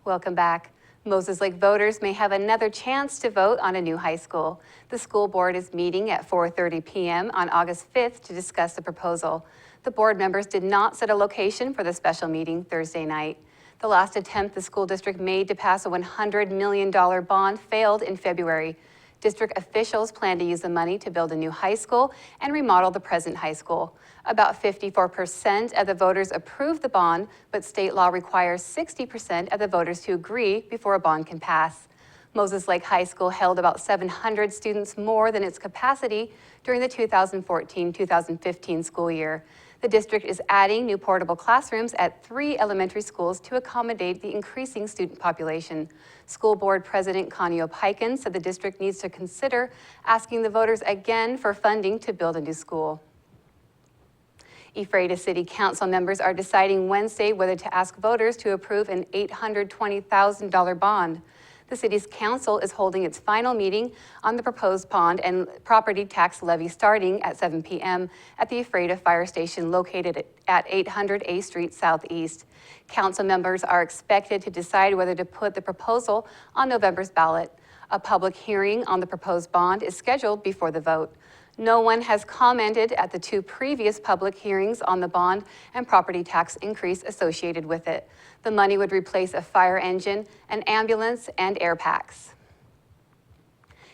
Welcome back. Moses Lake voters may have another chance to vote on a new high school. The school board is meeting at 4:30 p.m. on August 5th to discuss the proposal. The board members did not set a location for the special meeting Thursday night. The last attempt the school district made to pass a $100 million bond failed in February. District officials plan to use the money to build a new high school and remodel the present high school. About 54% of the voters approved the bond, but state law requires 60% of the voters to agree before a bond can pass. Moses Lake High School held about 700 students more than its capacity during the 2014-2015 school year. The district is adding new portable classrooms at 3 elementary schools to accommodate the increasing student population. School Board President Connie Opeikin said the district needs to consider asking the voters again for funding to build a new school. Ephrata City Council members are deciding Wednesday whether to ask voters to approve an $820,000 bond. The city's council is holding its final meeting on the proposed bond and property tax levy starting at 7 p.m. at the Ephrata Fire Station located at 800 A Street Southeast. Council members are expected to decide whether to put the proposal on November's ballot. A public hearing on the proposed bond is scheduled before the vote. No one has commented at the 2 previous public hearings on the bond and property tax increase associated with it. The money would replace a fire engine, an ambulance, and air packs.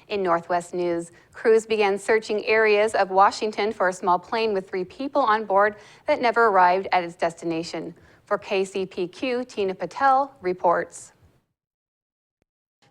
In Northwest news, crews began searching areas of Washington for a small plane with 3 people on board that never arrived at its destination. For KCPQ, Tina Patel reports.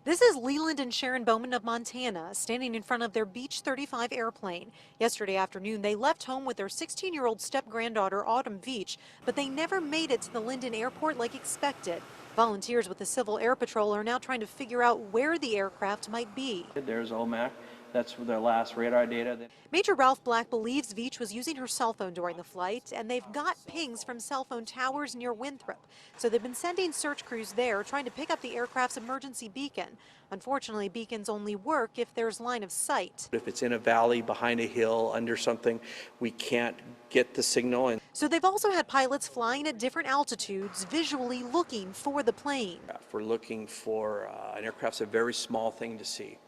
This is Leland and Sharon Bowman of Montana standing in front of their Beech 35 airplane. Yesterday afternoon, they left home with their 16-year-old step-granddaughter, Autumn Veach, but they never made it to the Linden airport like expected. Volunteers with the Civil Air Patrol are now trying to figure out where the aircraft might be. There's OMAC. That's their last radar data. Major Ralph Black believes Veach was using her cell phone during the flight, and they've got pings from cell phone towers near Winthrop. So they've been sending search crews there trying to pick up the aircraft's emergency beacon. Unfortunately, beacons only work if there's line of sight. If it's in a valley, behind a hill, under something, we can't get the signal. So they've also had pilots flying at different altitudes, visually looking for the plane. If we're looking for an aircraft's a very small thing to see.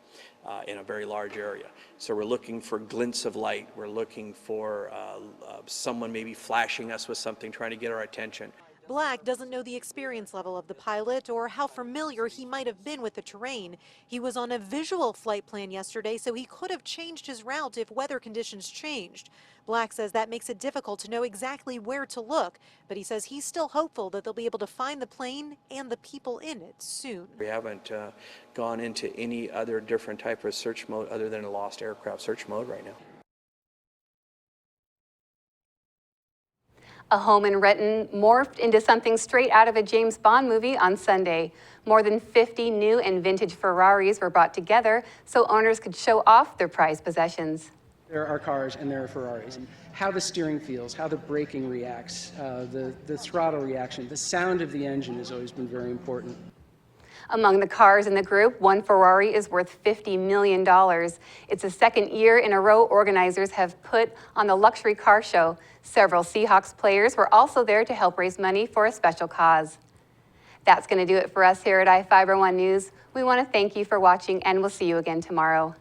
In a very large area. So we're looking for glints of light. We're looking for someone maybe flashing us with something, trying to get our attention. Black doesn't know the experience level of the pilot or how familiar he might have been with the terrain. He was on a visual flight plan yesterday, so he could have changed his route if weather conditions changed. Black says that makes it difficult to know exactly where to look, but he says he's still hopeful that they'll be able to find the plane and the people in it soon. We haven't gone into any other different type of search mode other than a lost aircraft search mode right now. A home in Renton morphed into something straight out of a James Bond movie on Sunday. More than 50 new and vintage Ferraris were brought together so owners could show off their prized possessions. There are cars and there are Ferraris. And how the steering feels, how the braking reacts, the throttle reaction, the sound of the engine has always been very important. Among the cars in the group, one Ferrari is worth $50 million. It's the second year in a row organizers have put on the luxury car show. Several Seahawks players were also there to help raise money for a special cause. That's going to do it for us here at iFIBER 1 News. We want to thank you for watching, and we'll see you again tomorrow.